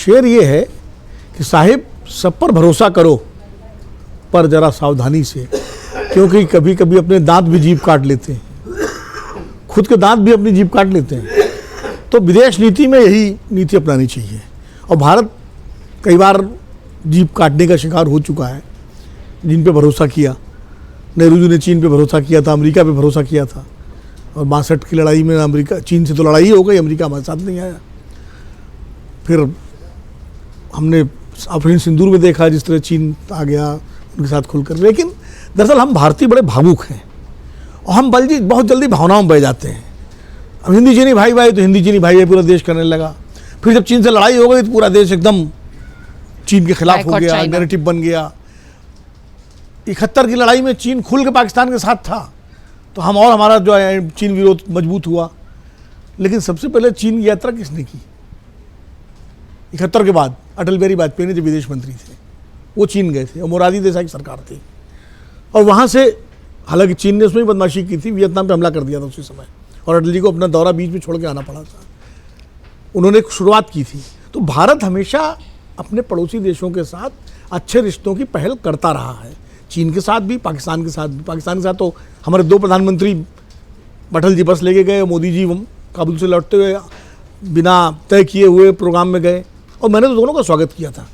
शेर ये है कि साहिब सब पर भरोसा करो पर जरा सावधानी से, क्योंकि कभी कभी अपने दांत भी जीभ काट लेते हैं, खुद के दांत भी अपनी जीभ काट लेते हैं। तो विदेश नीति में यही नीति अपनानी चाहिए। और भारत कई बार जीभ काटने का शिकार हो चुका है। जिन पे भरोसा किया, नेहरू जी ने चीन पे भरोसा किया था, अमेरिका पे भरोसा किया था, और 62 की लड़ाई में अमेरिका चीन से तो लड़ाई ही हो गई, अमेरिका हमारे साथ नहीं आया। फिर हमने ऑपरेशन सिंदूर में देखा जिस तरह चीन आ गया उनके साथ खुलकर। लेकिन दरअसल हम भारतीय बड़े भावुक हैं और हम बहुत जल्दी भावनाओं में बह जाते हैं। अब हिंदी चीनी भाई भाई तो हिंदी चीनी भाई भाई पूरा देश करने लगा। फिर जब चीन से लड़ाई हो गई तो पूरा देश एकदम चीन के खिलाफ हो गया, नैरेटिव बन गया। 71 की लड़ाई में चीन खुल के पाकिस्तान के साथ था, तो हम और हमारा जो है चीन विरोध मजबूत हुआ। लेकिन सबसे पहले चीन की यात्रा किसने की? 71 के बाद अटल बिहारी वाजपेयी ने जब विदेश मंत्री थे वो चीन गए थे, और मोरारजी देसाई की सरकार थी। और वहाँ से हालांकि चीन ने उसमें बदमाशी की थी, वियतनाम पे हमला कर दिया था उसी समय, और अटल जी को अपना दौरा बीच में छोड़ के आना पड़ा था। उन्होंने शुरुआत की थी। तो भारत हमेशा अपने पड़ोसी देशों के साथ अच्छे रिश्तों की पहल करता रहा है, चीन के साथ भी, पाकिस्तान के साथ भी। पाकिस्तान के साथ तो हमारे 2 प्रधानमंत्री अटल जी बस लेके गए, मोदी जी काबुल से लौटते हुए बिना तय किए हुए प्रोग्राम में गए, और मैंने तो दोनों का स्वागत किया था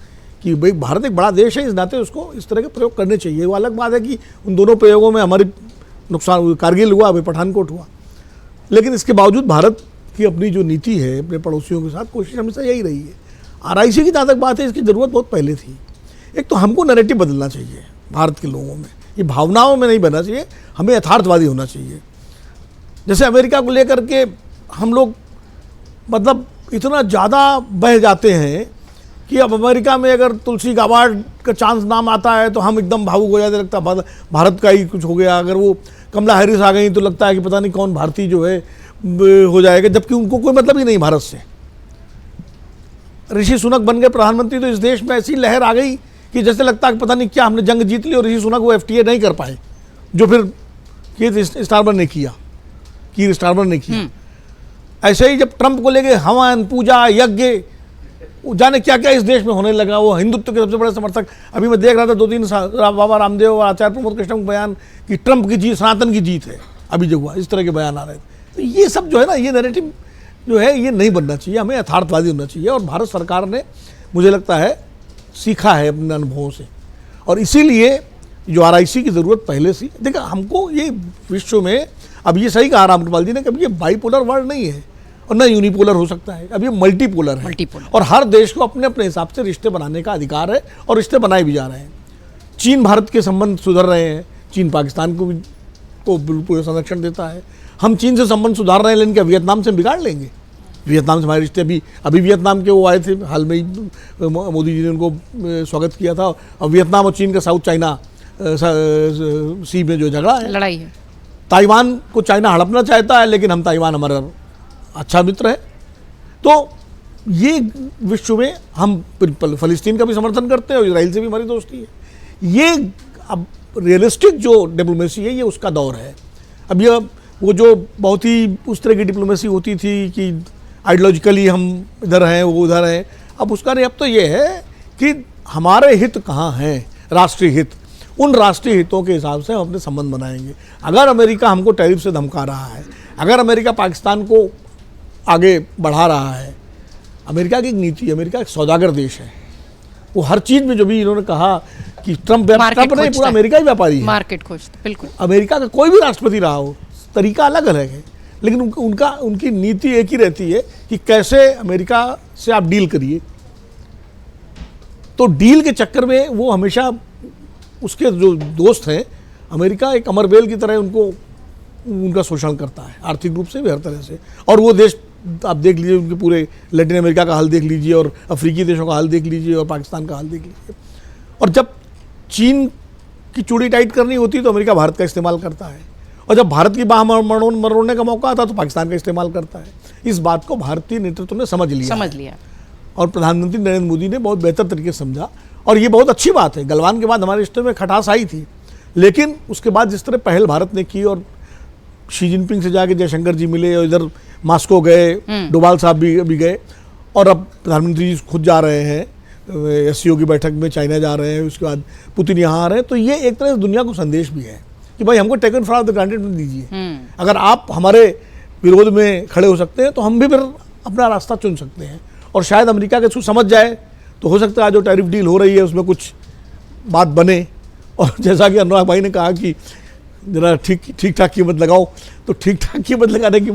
कि भाई भारत एक बड़ा देश है, इस नाते उसको इस तरह के प्रयोग करने चाहिए। वो अलग बात है कि उन दोनों प्रयोगों में हमारी नुकसान, कारगिल हुआ, अभी पठानकोट हुआ। लेकिन इसके बावजूद भारत की अपनी जो नीति है अपने पड़ोसियों के साथ, कोशिश हमेशा यही रही है। RIC की जहाँ तक बात है, इसकी ज़रूरत बहुत पहले थी। एक तो हमको नैरेटिव बदलना चाहिए भारत के लोगों में, ये भावनाओं में नहीं बनना चाहिए, हमें यथार्थवादी होना चाहिए। जैसे अमेरिका को लेकर के हम लोग मतलब इतना ज़्यादा बह जाते हैं कि अब अमेरिका में अगर तुलसी गाबार्ड का चांस नाम आता है तो हम एकदम भावुक हो जाते, लगता है भारत का ही कुछ हो गया। अगर वो कमला हैरिस आ गई तो लगता है कि पता नहीं कौन भारतीय जो है हो जाएगा, जबकि उनको कोई मतलब ही नहीं भारत से। ऋषि सुनक बन गए प्रधानमंत्री तो इस देश में ऐसी लहर आ गई कि जैसे लगता है कि पता नहीं क्या हमने जंग जीत ली, और ऋषि सुनक वो FTA नहीं कर पाए जो फिर कीर स्टारमर ने किया। ऐसे ही जब ट्रंप को लेके हवन, पूजा, यज्ञ, जाने क्या क्या इस देश में होने लगा। वो हिंदुत्व के सबसे बड़े समर्थक, अभी मैं देख रहा था 2-3 बाबा रामदेव और आचार्य प्रमोद कृष्ण का बयान कि ट्रंप की जीत सनातन की जीत है, अभी जो हुआ इस तरह के बयान आ रहे थे। तो ये सब जो है ना, ये नैरेटिव जो है ये नहीं बनना चाहिए, हमें यथार्थवादी होना चाहिए। और भारत सरकार ने मुझे लगता है सीखा है अपने अनुभवों से, और इसीलिए जो RIC की ज़रूरत पहले से। देखा हमको ये विश्व में, अब ये सही कहा रामकृपाल जी ने, कभी ये बाइपोलर वर्ल्ड नहीं है और ना यूनिपोलर हो सकता है, अब ये मल्टीपोलर है। और हर देश को अपने अपने हिसाब से रिश्ते बनाने का अधिकार है, और रिश्ते बनाए भी जा रहे हैं। चीन भारत के संबंध सुधर रहे हैं, चीन पाकिस्तान को भी पूरा संरक्षण देता है। हम चीन से संबंध सुधार रहे हैं, लेकिन क्या वियतनाम से बिगाड़ लेंगे? वियतनाम से हमारे रिश्ते अभी वियतनाम के वो आए थे, हाल में ही मोदी जी ने उनको स्वागत किया था। और वियतनाम और चीन का साउथ चाइना सी में जो झगड़ा है, लड़ाई है, ताइवान को चाइना हड़पना चाहता है, लेकिन हम ताइवान हमारा अच्छा मित्र है। तो ये विश्व में हम फ़लस्तीन का भी समर्थन करते हैं और इजराइल से भी हमारी दोस्ती है। ये अब रियलिस्टिक जो डिप्लोमेसी है, ये उसका दौर है। अब ये वो जो बहुत ही उस तरह की डिप्लोमेसी होती थी कि आइडियोलॉजिकली हम इधर हैं वो उधर हैं, अब उसका नहीं। अब तो ये है कि हमारे हित कहाँ हैं, राष्ट्रीय हित, उन राष्ट्रीय हितों के हिसाब से हम अपने संबंध बनाएंगे। अगर अमेरिका हमको टैरिफ से धमका रहा है, अगर अमेरिका पाकिस्तान को आगे बढ़ा रहा है, अमेरिका की एक नीति, अमेरिका एक सौदागर देश है। वो हर चीज़ में जो भी इन्होंने कहा कि ट्रंप नहीं, पूरा अमेरिका ही व्यापारी है, मार्केट खोजता, बिल्कुल। अमेरिका का कोई भी राष्ट्रपति रहा हो, तरीका अलग अलग है, लेकिन उनकी नीति एक ही रहती है कि कैसे अमेरिका से आप डील करिए। तो डील के चक्कर में वो हमेशा उसके जो दोस्त हैं, अमेरिका एक अमरबेल की तरह उनका शोषण करता है, आर्थिक रूप से भी हर तरह से। और वो देश आप देख लीजिए, उनके पूरे लैटिन अमेरिका का हाल देख लीजिए, और अफ्रीकी देशों का हाल देख लीजिए, और पाकिस्तान का हाल देख लीजिए। और जब चीन की चूड़ी टाइट करनी होती है तो अमेरिका भारत का इस्तेमाल करता है, और जब भारत की बाह मरोड़ने का मौका आता तो पाकिस्तान का इस्तेमाल करता है। इस बात को भारतीय नेतृत्व ने समझ लिया और प्रधानमंत्री नरेंद्र मोदी ने बहुत बेहतर तरीके से समझा, और ये बहुत अच्छी बात है। गलवान के बाद हमारे रिश्ते में खटास आई थी, लेकिन उसके बाद जिस तरह पहल भारत ने की, और शी जिनपिंग से जाके जयशंकर जी मिले, और इधर मॉस्को गए, डोभाल साहब भी गए, और अब प्रधानमंत्री जी खुद जा रहे हैं SCO की बैठक में, चाइना जा रहे हैं, उसके बाद पुतिन यहाँ आ रहे हैं। तो ये एक तरह से दुनिया को संदेश भी है कि भाई हमको टेकन फॉर द ग्रांटेड मत दीजिए। अगर आप हमारे विरोध में खड़े हो सकते हैं तो हम भी फिर अपना रास्ता चुन सकते हैं। और शायद अमेरिका के थ्रू समझ जाए तो हो सकता है जो टैरिफ डील हो रही है उसमें कुछ बात बने। और जैसा कि अनुराग भाई ने कहा कि जरा ठीक ठाक कीमत लगाओ, तो ठीक ठाक कीमत लगाने की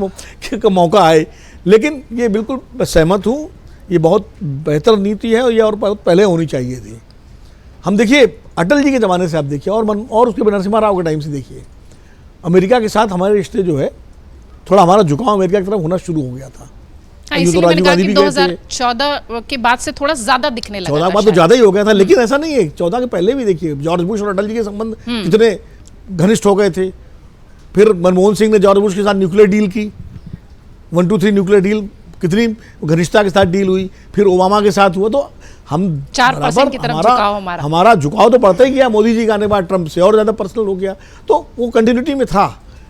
मौका आए। लेकिन ये बिल्कुल मैं सहमत हूँ, ये बहुत बेहतर नीति है और ये और बहुत पहले होनी चाहिए थी। हम देखिए अटल जी के ज़माने से आप देखिए और उसके बाद नरसिम्हा राव के टाइम से देखिए, अमेरिका के साथ हमारे रिश्ते जो है थोड़ा हमारा झुकाव अमेरिका की तरफ होना शुरू हो गया था। इसीलिए मैंने कहा कि 2014 के बाद से थोड़ा ज्यादा दिखने लगा। 14 के बाद तो ज्यादा ही हो गया था, लेकिन ऐसा नहीं है। 14 के पहले भी देखिए जॉर्ज बुश और अटल जी के संबंध कितने घनिष्ठ हो गए थे। फिर मनमोहन सिंह ने जॉर्ज बुश के साथ न्यूक्लियर डील की, 1-2-3 न्यूक्लियर डील, कितनी घनिष्ठता के साथ डील हुई। फिर ओबामा के साथ हुआ। तो हम 4% की तरफ झुकाव हमारा झुकाव तो बढ़ता ही गया। मोदी जी के आने के बाद ट्रंप से और ज़्यादा पर्सनल हो गया, तो वो कंटिन्यूटी में था।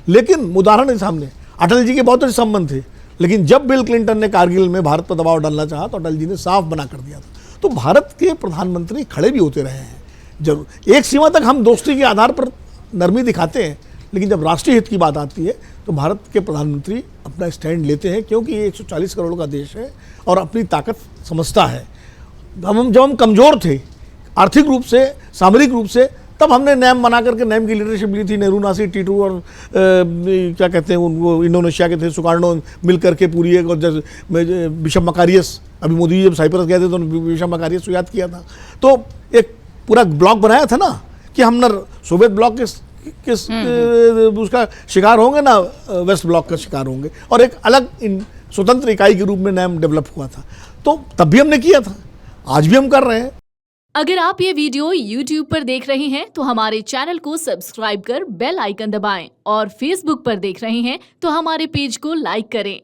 लेकिन उदाहरण है सामने, अटल जी के बहुत अच्छे संबंध थे, लेकिन जब बिल क्लिंटन ने कारगिल में भारत पर दबाव डालना चाहा तो अटल जी ने साफ मना कर दिया था। तो भारत के प्रधानमंत्री खड़े भी होते रहे हैं। जरूर एक सीमा तक हम दोस्ती के आधार पर नरमी दिखाते हैं, लेकिन जब राष्ट्रीय हित की बात आती है तो भारत के प्रधानमंत्री अपना स्टैंड लेते हैं, क्योंकि ये 140 करोड़ का देश है और अपनी ताकत समझता है। जब हम कमज़ोर थे आर्थिक रूप से, सामरिक रूप से, तब हमने नैम बना करके नैम की लीडरशिप ली थी। नेहरू, नासिर, टीटू और क्या कहते हैं वो इंडोनेशिया के थे, सुकार्नो मिल करके पूरी एक, और बिशप मकारियस, अभी मोदी जी जब साइप्रस गए थे तो बिशप मकारियस को याद किया था। तो एक पूरा ब्लॉक बनाया था ना कि हम न सोवियत ब्लॉक के उसका शिकार होंगे ना वेस्ट ब्लॉक का शिकार होंगे, और एक अलग स्वतंत्र इकाई के रूप में नैम डेवलप हुआ था। तो तब भी हमने किया था, आज भी हम कर रहे हैं। अगर आप ये वीडियो YouTube पर देख रहे हैं तो हमारे चैनल को सब्सक्राइब कर बेल आइकन दबाएं, और Facebook पर देख रहे हैं तो हमारे पेज को लाइक करें।